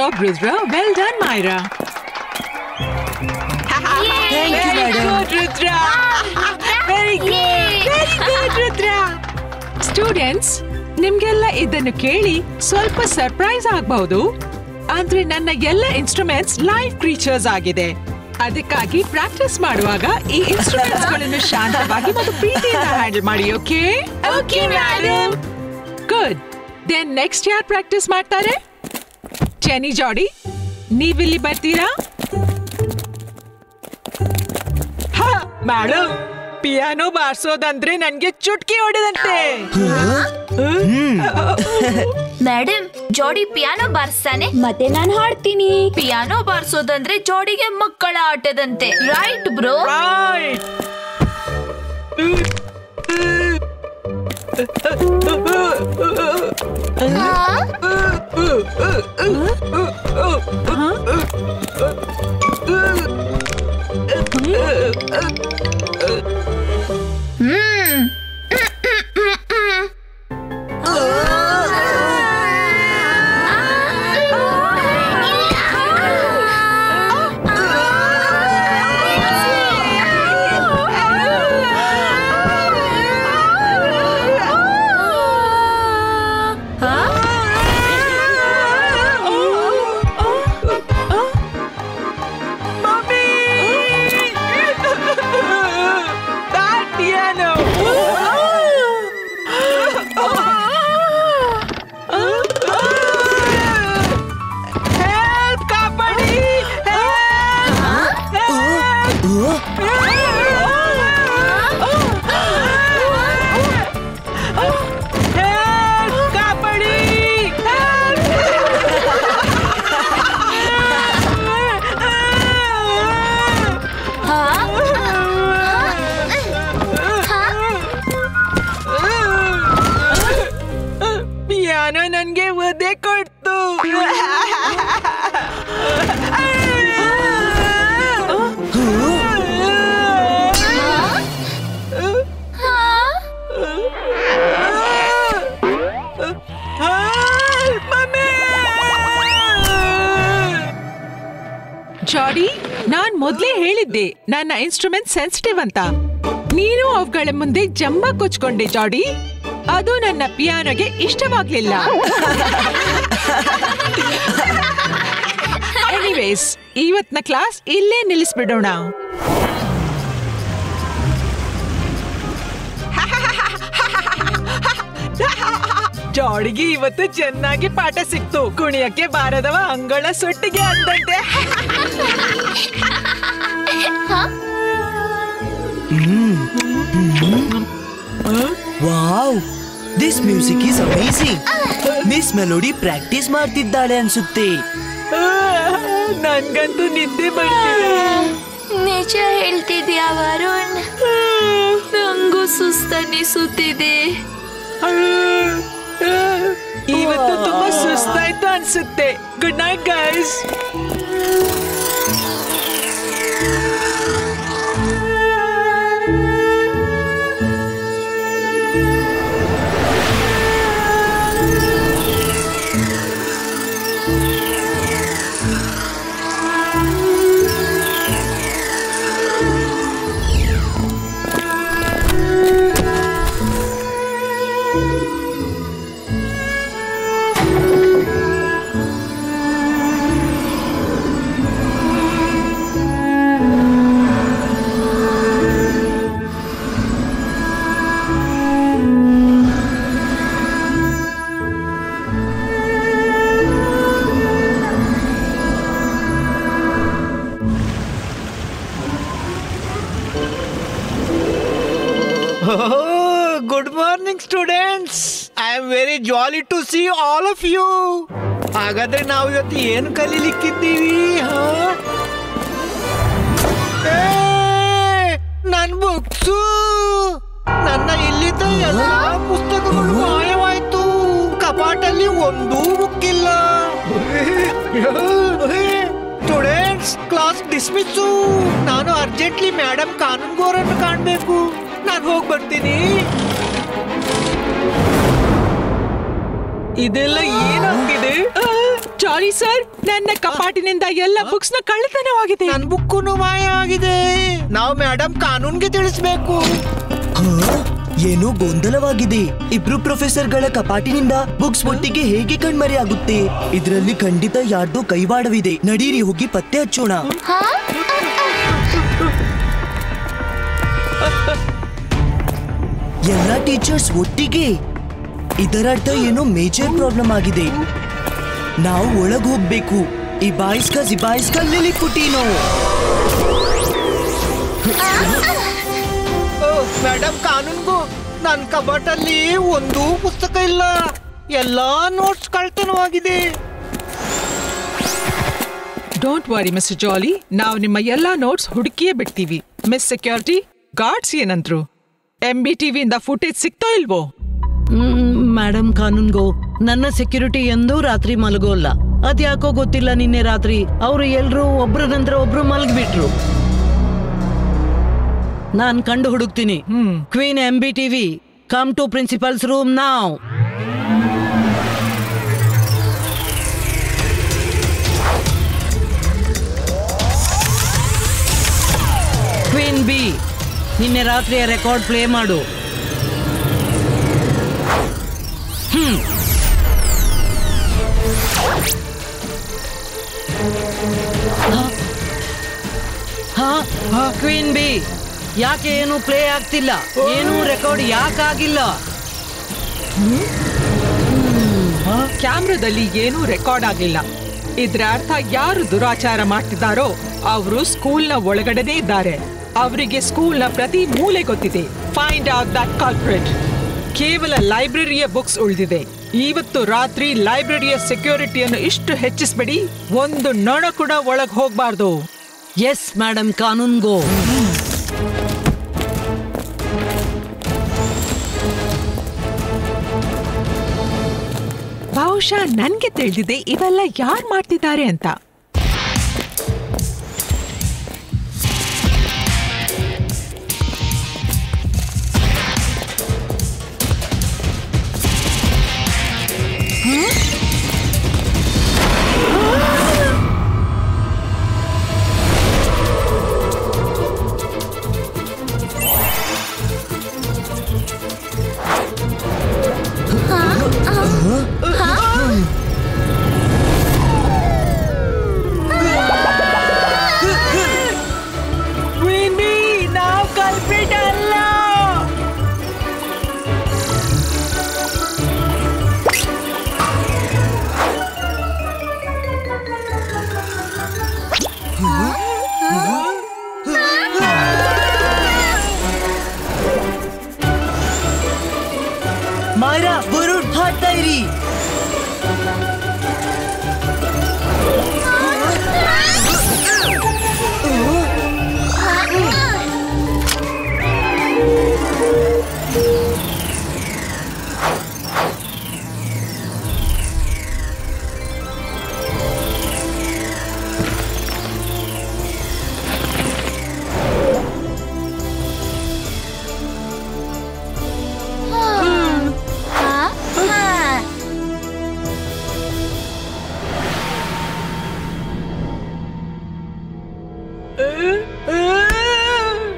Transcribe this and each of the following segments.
job, Rudra. Well done, Myra. Thank you, madam. Good, Rudra. Very good. Very good, Rudra. Students, ನಿಮ್ಗೆಲ್ಲ ಇದನ್ನು ಕೇಳಿ ಸ್ವಲ್ಪ surprise ಆಗಬಹುದು. ಆದ್ರೆ ನನ್ನ ಎಲ್ಲ ಇನ್ಸ್ಟ್ರೂಮೆಂಟ್ಸ್ ಲೈವ್ ಕ್ರೀಚರ್ಸ್ ಆಗಿದೆ. ಅದಕ್ಕಾಗಿ ಪ್ರಾಕ್ಟೀಸ್ ಮಾಡುವಾಗ ಈ ಇನ್ಸ್ಟ್ರೂಮೆಂಟ್ಸ್ ಗಳನ್ನು ಶಾಂತವಾಗಿ ಮತ್ತು ಪ್ರೀತಿಯಿಂದ ಹ್ಯಾಂಡಲ್ ಮಾಡಿ. Okay? Okay madam. Good. Then next ಯಾರು ಪ್ರಾಕ್ಟೀಸ್ ಮಾಡ್ತಾರೆ? ಚೆನಿ, ಜಾಡಿ, ನೀವಿಲ್ಲಿ ಬರ್ತೀರಾ? ಮೇಡಮ್, ಪಿಯಾನೋ ಬಾರ್ಸೋದಂದ್ರೆ ನನ್ಗೆ ಚುಟ್ಕಿ ಹೊಡೆದಂತೆ. ಮೇಡಮ್, ಜೋಡಿ ಪಿಯಾನೋ ಬಾರಿಸ್ತಾನೆ, ಮತ್ತೆ ನಾನು ಹಾಡ್ತೀನಿ. ಪಿಯಾನೋ ಬಾರಿಸೋದಂದ್ರೆ ಜೋಡಿಗೆ ಮಕ್ಕಳ ಆಟದಂತೆ. Right bro? ರೈಟ್. ಪಿಯಾನೋ ನನ್ಗೆ ಒದೆ ಕೊಡ್ತು. ಜಾಡಿ, ನಾನ್ ಮೊದ್ಲೇ ಹೇಳಿದ್ದೆ ನನ್ನ ಇನ್ಸ್ಟ್ರೂಮೆಂಟ್ ಸೆನ್ಸಿಟಿವ್ ಅಂತ. ನೀನು ಅವುಗಳ ಮುಂದೆ ಜಂಬ ಕೊಚ್ಕೊಂಡೆ ಜಾಡಿ. ಅದು ನನ್ನ ಪಿಯಾನೋಗೆ ಇಷ್ಟವಾಗ್ಲಿಲ್ಲ. ಎನಿವೇಸ್, ಇವತ್ನ ಕ್ಲಾಸ್ ಇಲ್ಲೇ ನಿಲ್ಲಿಸ್ಬಿಡೋಣ. ಜಾಡಿಗೆ ಇವತ್ತು ಚೆನ್ನಾಗಿ ಪಾಠ ಸಿಕ್ತು. ಕುಣಿಯಕ್ಕೆ ಬಾರದವ ಅಂಗಳ ಸೊಟ್ಟಿಗೆ ಅಂದಂತೆ. Wow, this music is amazing. Miss Melody practice ಮಾಡ್ತಿದ್ದಾಳೆ ಅನ್ಸುತ್ತೆ. ನನ್ಗಂತೂ ನಿದ್ದೆ ಬರ್ತಿದೆ. ನಿಜ ಹೇಳ್ತಿದ್ಯಾ ವರುಣ್? ನಂಗೂ ಸುಸ್ತನಿಸುತ್ತಿದೆ. ಇವತ್ತು ತುಂಬಾ ಸುಸ್ತಾಯ್ತು ಅನ್ಸುತ್ತೆ. Good night guys. Good morning, students. I am very jolly to see all of you. ಹಾಗಾದ್ರೆ ನಾವು ಇವತ್ತು ಏನು ಕಲೀಲಿಕ್ಕಿದ್ದೀವಿ? ನನ್ನ ಬುಕ್ಸು, ನನ್ನ ಇಲ್ಲಿದ್ದ ಎಲ್ಲ ಪುಸ್ತಕಗಳು ಮಾಯವಾಯ್ತು. ಕಪಾಟಲ್ಲಿ ಒಂದೂ ಬುಕ್ ಇಲ್ಲ. Students, class dismiss. ನಾನು ಅರ್ಜೆಂಟ್ಲಿ ಮೇಡಮ್ ಕಾನೂನ್ಗೋರನ್ನು ಕಾಣಬೇಕು. ನಾನು ಹೋಗಿ ಬರ್ತೀನಿ. ಇದೆಲ್ಲ ಏನಾಗ್ತಿದೆ? ಸಾರಿ ಸರ್, ನನ್ನ ಕಪಾಟಿನಿಂದ ಎಲ್ಲ ಬುಕ್ಸ್ ನ ಕಳ್ಳತನವಾಗಿದೆ. ನನ್ ಬುಕ್ಕುನು ಮಾಯ ಆಗಿದೆ. ನಾವು ಮೇಡಮ್ ಕಾನೂನ್ಗೆ ತಿಳಿಸ್ಬೇಕು. ಏನೋ ಗೊಂದಲವಾಗಿದೆ. ಇಬ್ರು ಪ್ರೊಫೆಸರ್ಗಳ ಕಪಾಟಿನಿಂದ ಬುಕ್ಸ್ ಒಟ್ಟಿಗೆ ಹೇಗೆ ಕಣ್ಮರೆ ಆಗುತ್ತೆ? ಇದರಲ್ಲಿ ಖಂಡಿತ ಯಾರ್ದೋ ಕೈವಾಡವಿದೆ. ನಡೀರಿ ಹೋಗಿ ಪತ್ತೆ ಹಚ್ಚೋಣ. ಎಲ್ಲ ಟೀಚರ್ಸ್ ಒಟ್ಟಿಗೆ. ಇದರರ್ಥ ಏನೋ ಮೇಜರ್ ಪ್ರಾಬ್ಲಮ್ ಆಗಿದೆ. ನಾವು ಒಳಗ್ ಹೋಗ್ಬೇಕು. ಈ ಬಾಯಿಸ್ಕ ಜಿಬಾಯಿಸ್ಕ ಲಿಲಿಪುಟಿನೋ. ಮೇಡಮ್ ಕಾನೂನ್ಗೂ ನನ್ ಕಬಾಟಲ್ಲಿ ಒಂದು ಪುಸ್ತಕ ಇಲ್ಲ. ಎಲ್ಲಾ ನೋಟ್ಸ್ ಕಳ್ತನವಾಗಿದೆ. ಡೋಂಟ್ ವರಿ ಮಿಸ್ಟರ್ ಜಾಲಿ, ನಾವು ನಿಮ್ಮ ಎಲ್ಲಾ ನೋಟ್ಸ್ ಹುಡುಕಿಯೇ ಬಿಡ್ತೀವಿ. ಮಿಸ್ ಸೆಕ್ಯೂರಿಟಿ ಗಾರ್ಡ್ಸ್ ಏನಂದ್ರು? MBTV ಇಂದ ಫುಟೇಜ್ ಸಿಕ್ತೋ ಇಲ್ವೋ? ಮೇಡಮ್ ಕಾನೂನ್ಗೋ, ನನ್ನ ಸೆಕ್ಯೂರಿಟಿ ಎಂದೂ ರಾತ್ರಿ ಮಲಗೋಲ್ಲ. ಅದ್ಯಾಕೋ ಗೊತ್ತಿಲ್ಲ, ನಿನ್ನೆ ರಾತ್ರಿ ಅವರು ಎಲ್ರು ಒಬ್ರ ನಂತರ ಒಬ್ರು ಮಲಗ್ಬಿಟ್ರು. ನಾನ್ ಕಂಡು ಹುಡುಕ್ತೀನಿ. Queen MBTV, come to principal's room ನಾವ್. ಕ್ವೀನ್ B, ನಿನ್ನೆ ರಾತ್ರಿಯ ರೆಕಾರ್ಡ್ ಪ್ಲೇ ಮಾಡು. ಕ್ವೀನ್ B, ಯಾಕೆ ಏನು ಪ್ಲೇ ಆಗ್ತಿಲ್ಲ? ಏನು ರೆಕಾರ್ಡ್ ಯಾಕಾಗಿಲ್ಲ? ಕ್ಯಾಮ್ರಾದಲ್ಲಿ ಏನೂ ರೆಕಾರ್ಡ್ ಆಗಿಲ್ಲ. ಇದ್ರ ಅರ್ಥ ಯಾರು ದುರಾಚಾರ ಮಾಡ್ತಿದ್ದಾರೋ ಅವರು ಸ್ಕೂಲ್ನ ಒಳಗಡೆನೇ ಇದ್ದಾರೆ. ಅವರಿಗೆ ಸ್ಕೂಲ್ನ ಪ್ರತಿ ಮೂಲೆ ಗೊತ್ತಿದೆ. Find out that culprit. ಕೇವಲ ಲೈಬ್ರರಿಯ ಬುಕ್ಸ್ ಉಳಿದಿದೆ. ಇವತ್ತು ರಾತ್ರಿ ಲೈಬ್ರರಿಯ ಸೆಕ್ಯೂರಿಟಿಯನ್ನು ಇಷ್ಟು ಹೆಚ್ಚಿಸ್ಬೇಡಿ. ಒಂದು ನೊಣ ಕೂಡ ಒಳಗ್ ಹೋಗ್ಬಾರ್ದು. Yes madam Kanungo. ಬಹುಶಃ ನನ್ಗೆ ತಿಳಿದಿದೆ ಇವೆಲ್ಲ ಯಾರು ಮಾಡ್ತಿದ್ದಾರೆ ಅಂತ. ಮಾಯರಾ, ವರುಣ್, ಹಾಡ್ತಾ ಇರಿ.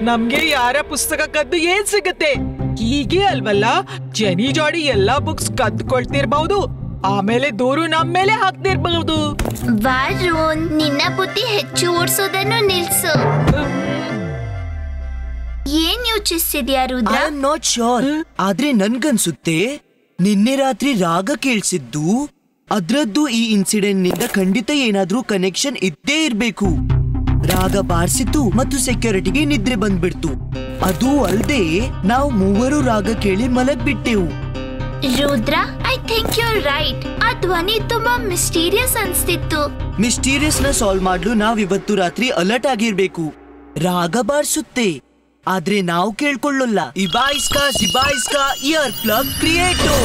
ನಮ್ಗೆ ಯಾರ ಪುಸ್ತಕ ಕದ್ದು ಏನ್ ಸಿಗುತ್ತೆ? ಹೀಗೆ ಅಲ್ವಲ್ಲ, ಜನಿ ಜಾಡಿ ಎಲ್ಲಾ ಬುಕ್ಸ್ ಕದ್ಕೊಳ್ತಿರ್ಬಹುದು, ಆಮೇಲೆ ದೂರು ನಮ್ ಮೇಲೆ ಹಾಕ್ತಿರ್ಬಹುದು. ವರುಣ್, ನಿನ್ನ ಬುದ್ಧಿ ಹೆಚ್ಚು ಓಡಿಸೋದನ್ನು ನಿಲ್ಸು. ಏನ್ ಯೋಚಿಸ್ತಿದ್ಯಾ Rudra? I am not sure. ಆದ್ರೆ ನನ್ಗನ್ಸುತ್ತೆ ನಿನ್ನೆ ರಾತ್ರಿ ರಾಗ ಕೇಳಿಸಿದ್ದು ಅದ್ರದ್ದು ಈ ಇನ್ಸಿಡೆಂಟ್ ನಿಂದ ಖಂಡಿತ ಏನಾದ್ರೂ ಕನೆಕ್ಷನ್ ಇದ್ದೇ ಇರ್ಬೇಕು. ರಾಗ ಬಾರಿಸಿತು ಮತ್ತು ಸೆಕ್ಯೂರಿಟಿಗೆ ನಿದ್ರೆ ಬಂದ್ಬಿಡ್ತು. ಅದು ಅಲ್ದೆ ನಾವು ಮೂವರು ರಾಗ ಕೇಳಿ ಮಲಗ್ಬಿಟ್ಟೆವು. Rudra, I think you are right. ಆ ಧ್ವನಿ ತುಂಬಾ ಮಿಸ್ಟೀರಿಯಸ್ ಅನ್ಸ್ತಿತ್ತು. ಮಿಸ್ಟೀರಿಯಸ್ ನ ಸಾಲ್ವ್ ಮಾಡ್ಲು ನಾವ್ ಇವತ್ತು ರಾತ್ರಿ ಅಲರ್ಟ್ ಆಗಿರ್ಬೇಕು. ರಾಗ ಬಾರಿಸುತ್ತೆ, ಆದ್ರೆ ನಾವು ಕೇಳ್ಕೊಳ್ಳಲ್ಲ. ಇಬಾಯಿಸ್ಕಾ ಸಿಬಾಯಿಸ್ಕಾ ಇಯರ್ ಪ್ಲಗ್ ಕ್ರಿಯೇಟೋ.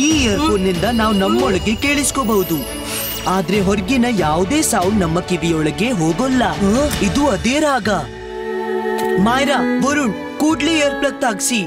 ಈ ಇಯರ್ಫೋನ್ ನಿಂದ ನಾವು ನಮ್ಮೊಳಗೆ ಕೇಳಿಸ್ಕೋಬಹುದು, ಆದ್ರೆ ಹೊರಗಿನ ಯಾವುದೇ ಸೌಂಡ್ ನಮ್ಮ ಕಿವಿಯೊಳಗೆ ಹೋಗೋಲ್ಲ. ಇದು ಅದೇ ರಾಗ. ಮಾಯರಾ, ವರುಣ್, ಕೂಡ್ಲೆ ಇಯರ್ ಪ್ಲಗ್ ತಾಗ್ಸಿ.